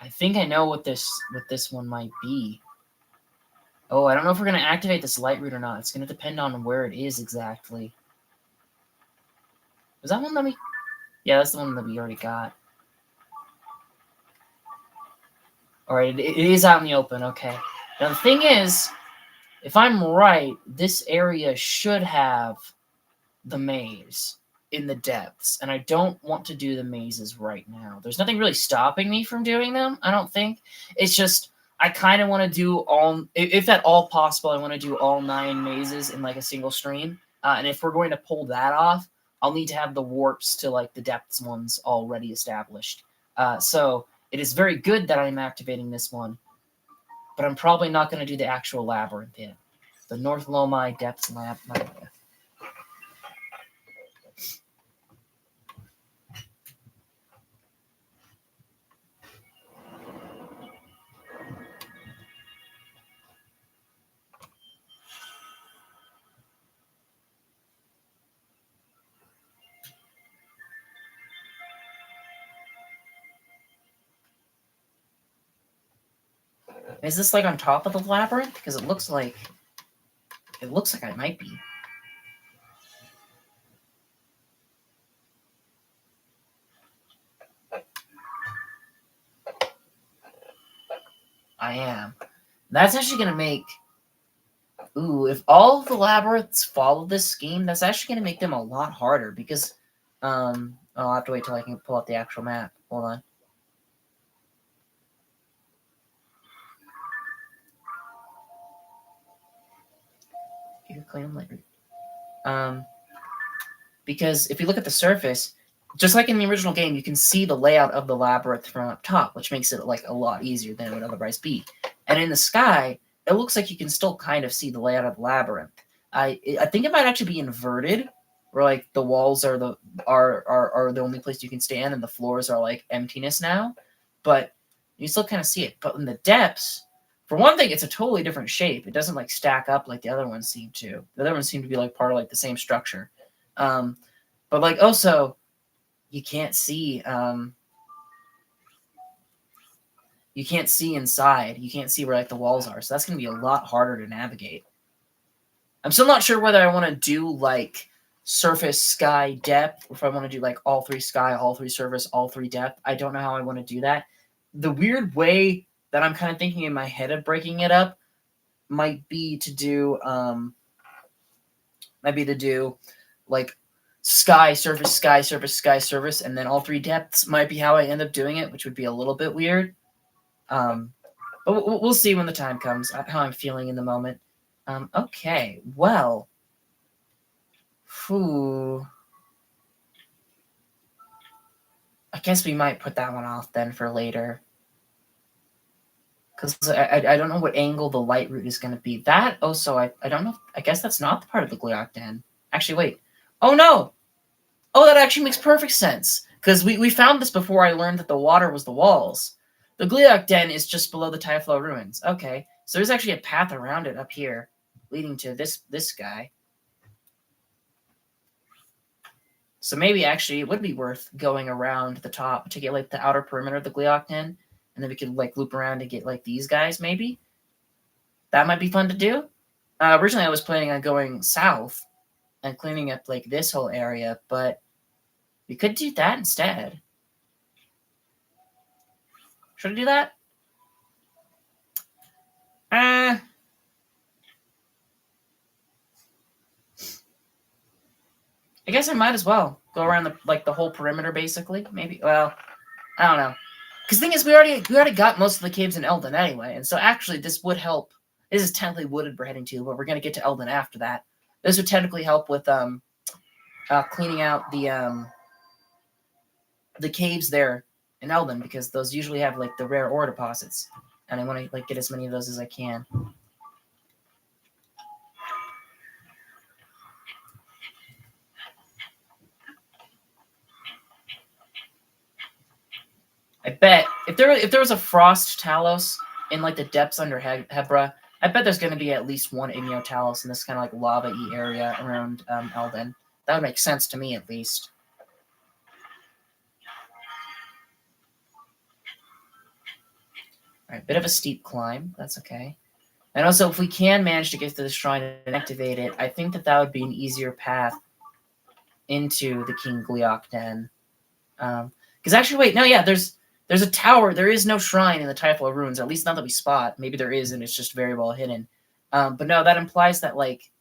Speaker 1: I think I know what this one might be. Oh, I don't know if we're going to activate this light route or not. It's going to depend on where it is exactly. Was that one that we... Yeah, that's the one that we already got. Alright, it is out in the open. Okay. Now, the thing is, if I'm right, this area should have the maze in the depths, and I don't want to do the mazes right now. There's nothing really stopping me from doing them, I don't think. It's just... I kind of want to do all, if at all possible, I want to do all 9 mazes in like a single stream. And if we're going to pull that off, I'll need to have the warps to like the depths ones already established. So it is very good that I'm activating this one, but I'm probably not going to do the actual labyrinth yet. The North Lomai Depths Labyrinth. Is this like on top of the labyrinth? Because it looks like I might be. I am. That's actually going to make... Ooh, if all of the labyrinths follow this scheme, that's actually going to make them a lot harder because... I'll have to wait till I can pull out the actual map. Hold on. You claim later. Because if you look at the surface, just like in the original game, you can see the layout of the labyrinth from up top, which makes it like a lot easier than it would otherwise be. And in the sky, it looks like you can still kind of see the layout of the labyrinth. I think it might actually be inverted, where like the walls are the only place you can stand, and the floors are like emptiness now. But you still kind of see it. But in the depths, for one thing, it's a totally different shape. It doesn't like stack up like the other ones seem to. The other ones seem to be like part of like the same structure. But like also, you can't see inside. You can't see where like the walls are. So that's gonna be a lot harder to navigate. I'm still not sure whether I want to do like surface, sky, depth, or if I want to do like all 3 sky, all 3 surface, all 3 depth. I don't know how I want to do that. The weird way that I'm kind of thinking in my head of breaking it up might be to do like sky surface, sky surface, sky surface, and then all 3 depths might be how I end up doing it, which would be a little bit weird. But we'll see when the time comes, how I'm feeling in the moment. Okay, well. Whew. I guess we might put that one off then for later. Because I don't know what angle the light route is going to be. That also, I don't know. I guess that's not the part of the Geelok Den. Actually, wait. Oh, no! Oh, that actually makes perfect sense. Because we found this before I learned that the water was the walls. The Geelok Den is just below the Typhlo ruins. Okay. So there's actually a path around it up here, leading to this guy. So maybe actually it would be worth going around the top to get like the outer perimeter of the Geelok Den, and then we could like loop around to get like these guys. Maybe that might be fun to do. Originally, I was planning on going south and cleaning up like this whole area, but we could do that instead. Should I do that? I guess I might as well go around the whole perimeter, basically. Maybe. Well, I don't know. Because the thing is, we already got most of the caves in Eldin anyway, and so actually this would help. This is technically wooded we're heading to, but we're gonna get to Eldin after that. This would technically help with cleaning out the caves there in Eldin, because those usually have like the rare ore deposits, and I want to like get as many of those as I can. I bet if there was a frost Talos in like the depths under Hebra, I bet there's going to be at least one Igneo Talos in this kind of like lava-y area around Eldin. That would make sense to me, at least. All right, bit of a steep climb. That's okay. And also, if we can manage to get to the shrine and activate it, I think that would be an easier path into the King Geelok Den. Because actually, wait, no, yeah, there's a tower. There is no shrine in the Typhlo ruins, at least not that we spot. Maybe there is, and it's just very well hidden. But no, that implies that like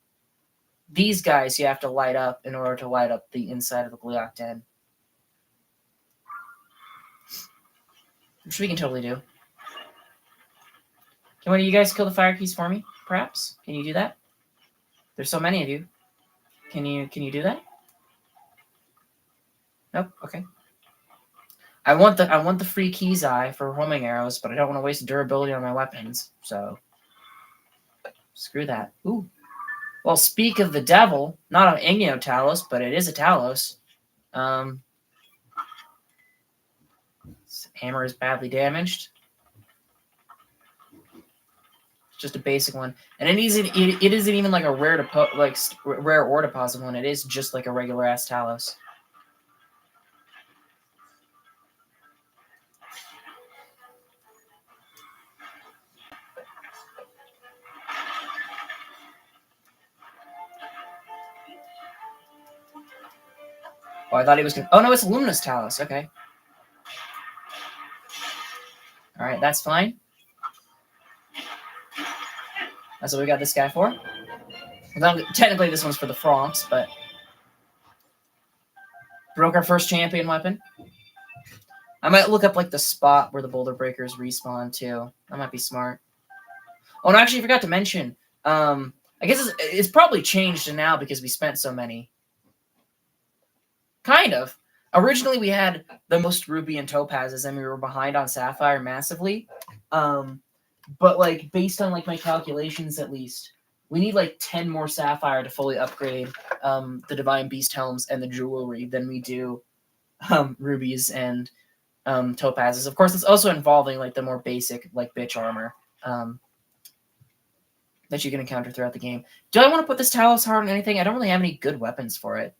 Speaker 1: these guys you have to light up in order to light up the inside of the Geelok Den, which we can totally do. Can one of you guys kill the fire keys for me? Perhaps? Can you do that? There's so many of you. Can you do that? Nope. Okay. I want the free keys eye for homing arrows, but I don't want to waste durability on my weapons. So screw that. Ooh. Well, speak of the devil, not an Igneo Talos, but it is a Talos. This hammer is badly damaged. It's just a basic one, and it isn't even like a rare rare ore deposit one. It is just like a regular ass Talos. Oh, I thought he was gonna... Oh, no, it's Luminous Talos. Okay. Alright, that's fine. That's what we got this guy for. Technically, this one's for the Francs, but... Broke our first champion weapon. I might look up, like, the spot where the Boulder Breakers respawn, too. That might be smart. Oh, and I actually forgot to mention, I guess it's probably changed now because we spent so many. Kind of. Originally, we had the most ruby and topazes, and we were behind on sapphire massively. But like based on like my calculations, at least we need like 10 more sapphire to fully upgrade the divine beast helms and the jewelry than we do rubies and topazes. Of course, it's also involving like the more basic like bitch armor that you can encounter throughout the game. Do I want to put this Talos heart on anything? I don't really have any good weapons for it.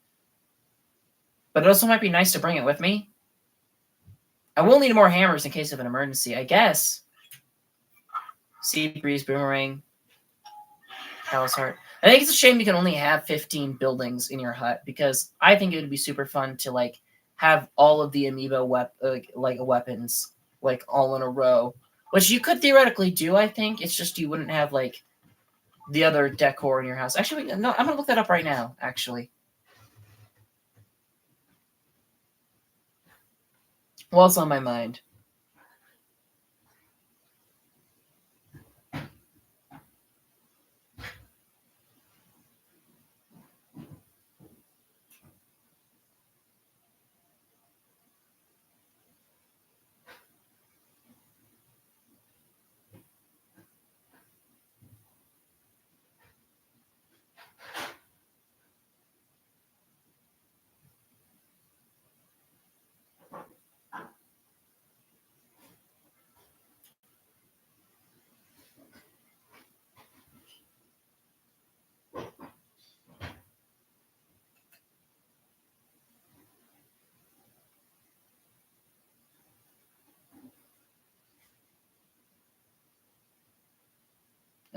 Speaker 1: But it also might be nice to bring it with me. I will need more hammers in case of an emergency, I guess. Sea Breeze, Boomerang, Talos Heart. I think it's a shame you can only have 15 buildings in your hut, because I think it would be super fun to like have all of the amiibo weapons like all in a row, which you could theoretically do. I think it's just you wouldn't have like the other decor in your house. Actually, no, I'm gonna look that up right now. Actually, while it's on my mind.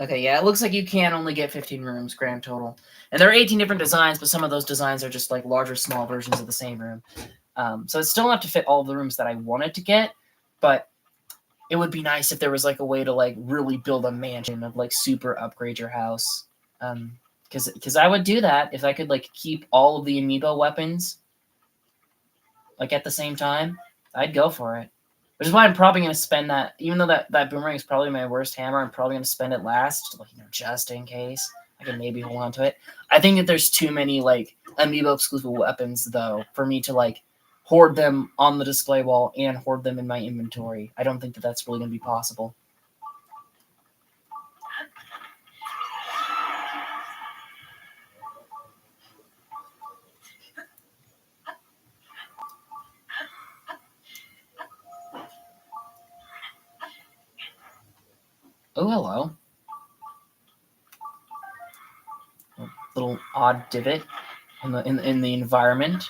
Speaker 1: Okay, yeah, it looks like you can only get 15 rooms grand total. And there are 18 different designs, but some of those designs are just like larger, small versions of the same room. So it's still not to fit all the rooms that I wanted to get, but it would be nice if there was like a way to like really build a mansion of like super upgrade your house. Because I would do that if I could like keep all of the amiibo weapons like at the same time. I'd go for it. Which is why I'm probably going to spend that, even though that boomerang is probably my worst hammer. I'm probably going to spend it last, like, just in case. I can maybe hold on to it. I think that there's too many like amiibo exclusive weapons though for me to like hoard them on the display wall and hoard them in my inventory. I don't think that that's really going to be possible. Oh, hello. A little odd divot in the environment.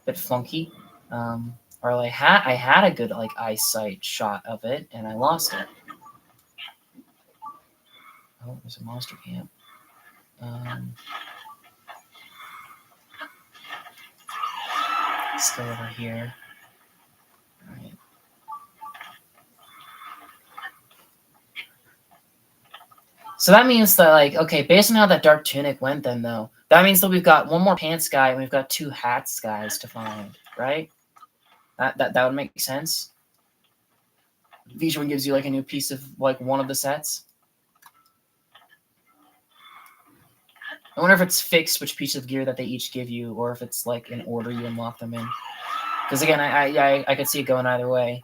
Speaker 1: Bit funky. Or I had a good like eyesight shot of it and I lost it. Oh, there's a monster camp. Let's go over here. All right. So that means that, like, okay, based on how that dark tunic went, then though, that means that we've got one more pants guy and we've got 2 hats guys to find, right? That would make sense. Each one gives you like a new piece of like one of the sets. I wonder if it's fixed which piece of gear that they each give you, or if it's like in order you unlock them in. Because again, I could see it going either way.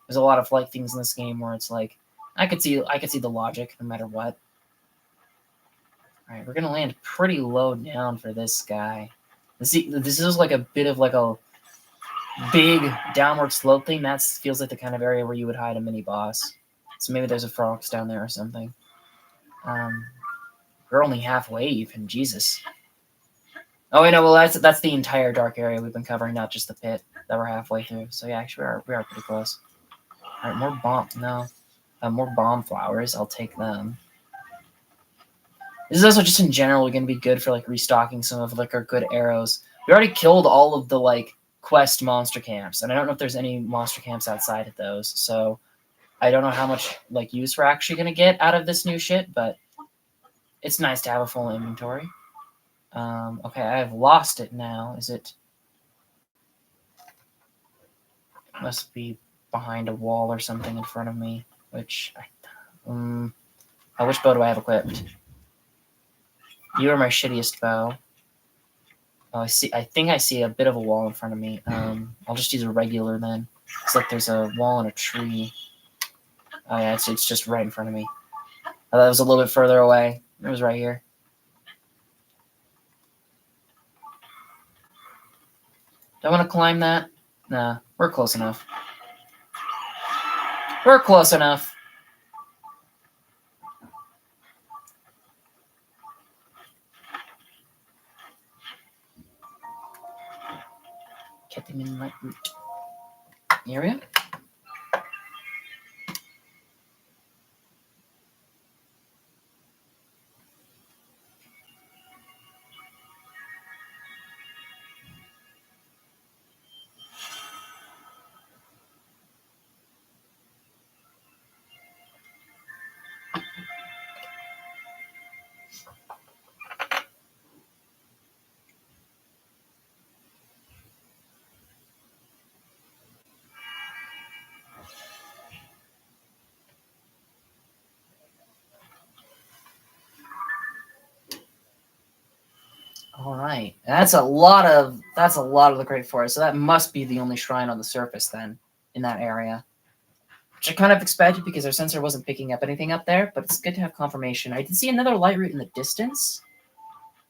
Speaker 1: There's a lot of like things in this game where it's like I could see the logic no matter what. All right, we're gonna land pretty low down for this guy. This is like a bit of like a big downward slope thing. That feels like the kind of area where you would hide a mini boss. So maybe there's a frogs down there or something. We're only halfway even. Jesus. Oh wait, no. Well, that's the entire dark area we've been covering, not just the pit that we're halfway through. So yeah, actually we are pretty close. All right, more bomb. No, more bomb flowers. I'll take them. This is also just in general going to be good for like restocking some of like our good arrows. We already killed all of the like quest monster camps, and I don't know if there's any monster camps outside of those. So I don't know how much like use we're actually going to get out of this new shit, but it's nice to have a full inventory. Okay, I've lost it now. Is it? Must be behind a wall or something in front of me. Which which bow do I have equipped? You are my shittiest bow. Oh, I see. I think I see a bit of a wall in front of me. I'll just use a regular then. It's like there's a wall and a tree. Oh yeah, it's just right in front of me. Oh, that was a little bit further away. It was right here. Do I want to climb that? Nah, we're close enough. We're close enough. Ketamine light root. Area? All right, that's a lot of the Great Forest. So that must be the only shrine on the surface then in that area. Which I kind of expected because our sensor wasn't picking up anything up there, but it's good to have confirmation. I did see another light route in the distance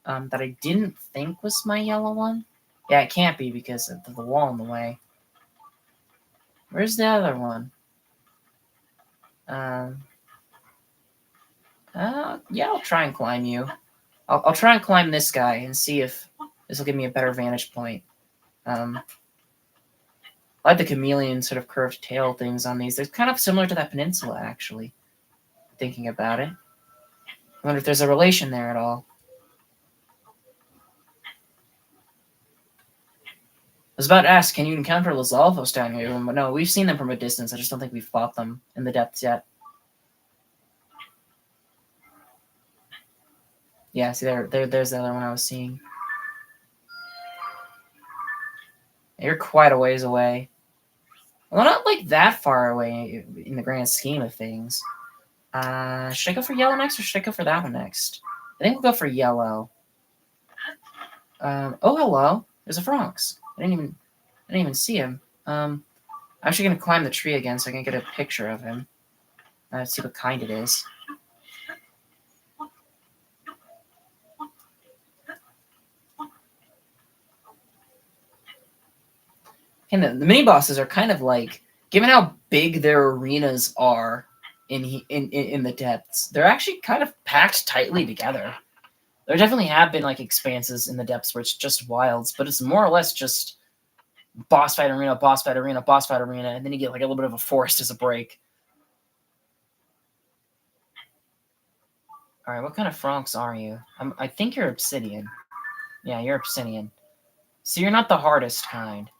Speaker 1: that I didn't think was my yellow one. Yeah, it can't be because of the wall in the way. Where's the other one? Yeah, I'll try and climb you. I'll try and climb this guy and see if this will give me a better vantage point. I like the chameleon sort of curved tail things on these. They're kind of similar to that peninsula, actually. Thinking about it. I wonder if there's a relation there at all. I was about to ask, can you encounter Lizalvos down here? But no, we've seen them from a distance. I just don't think we've fought them in the depths yet. Yeah, see, there's the other one I was seeing. You're quite a ways away. Well, not like that far away in the grand scheme of things. Should I go for yellow next, or should I go for that one next? I think we'll go for yellow. Oh, hello. There's a Franx. I didn't even see him. I'm actually gonna climb the tree again so I can get a picture of him. Let's see what kind it is. And the mini bosses are kind of like, given how big their arenas are in the depths, they're actually kind of packed tightly together. There definitely have been like expanses in the depths where it's just wilds, but it's more or less just boss fight arena, boss fight arena, boss fight arena, and then you get like a little bit of a forest as a break. All right, what kind of Franx are you? I think you're obsidian. Yeah, you're obsidian. So you're not the hardest kind.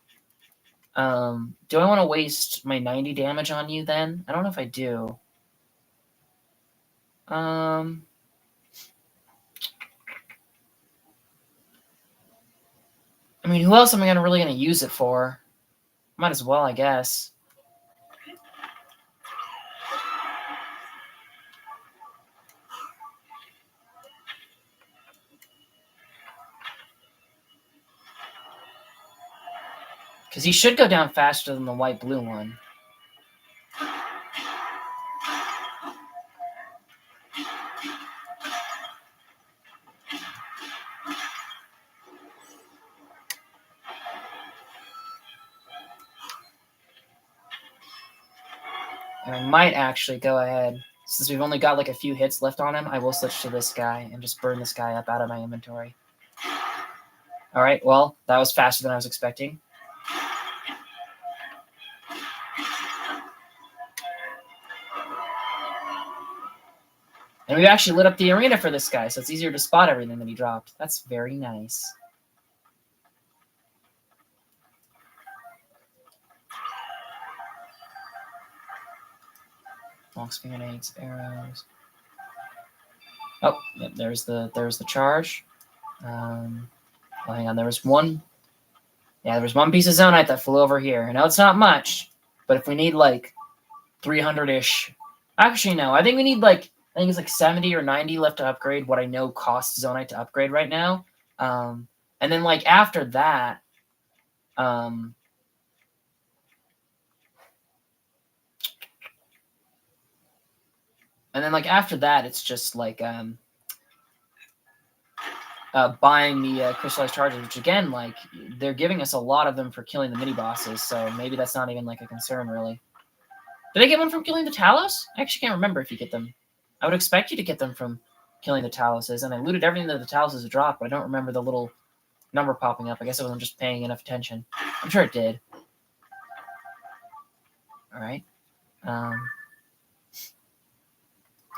Speaker 1: Do I want to waste my 90 damage on you then? I don't know if I do. I mean, who else am I really gonna use it for? Might as well, I guess. Because he should go down faster than the white-blue one. And I might actually go ahead, since we've only got like a few hits left on him, I will switch to this guy and just burn this guy up out of my inventory. Alright, well, that was faster than I was expecting. And we actually lit up the arena for this guy, so it's easier to spot everything that he dropped. That's very nice. Long span eggs, arrows. Oh, yep, there's the charge. Well, hang on, there was one. Yeah, there was one piece of zonite that flew over here. I know it's not much, but if we need like 300-ish, actually no, I think we need like, I think it's like 70 or 90 left to upgrade what I know costs zonite to upgrade right now. And then like after that, and then like after that, it's just like buying the crystallized charges, which again, like they're giving us a lot of them for killing the mini bosses, so maybe that's not even like a concern really. Did I get one from killing the Talos? I actually can't remember if you get them. I would expect you to get them from killing the Taloses, and I looted everything that the Taloses dropped, but I don't remember the little number popping up. I guess I wasn't just paying enough attention. I'm sure it did. All right. Oh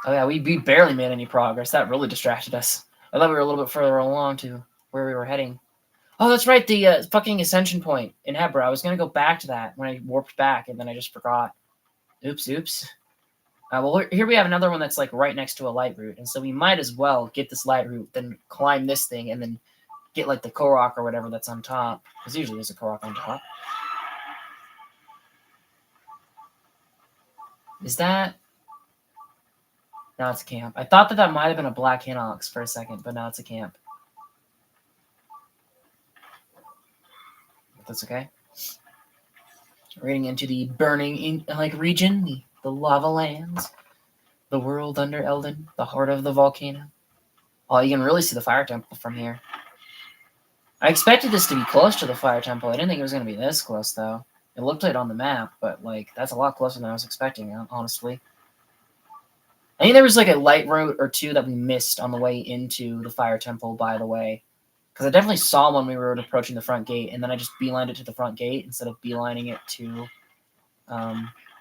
Speaker 1: yeah, we barely made any progress. That really distracted us. I thought we were a little bit further along to where we were heading. Oh, that's right, the fucking ascension point in Hebra. I was gonna go back to that when I warped back, and then I just forgot. Oops. Well, here we have another one that's like right next to a light route, and so we might as well get this light route, then climb this thing, and then get like the Korok or whatever that's on top. Because usually there's a Korok on top. Is that? No, it's a camp. I thought that might have been a black Hinox for a second, but now it's a camp. That's okay. Reading into the burning region, the lava lands, the world under Eldin, the heart of the volcano. Oh, you can really see the fire temple from here. I expected this to be close to the fire temple. I didn't think it was going to be this close, though. It looked it on the map, but like that's a lot closer than I was expecting, honestly. I think there was like a light road or two that we missed on the way into the fire temple, by the way. Because I definitely saw when we were approaching the front gate, and then I just beelined it to the front gate instead of beelining it to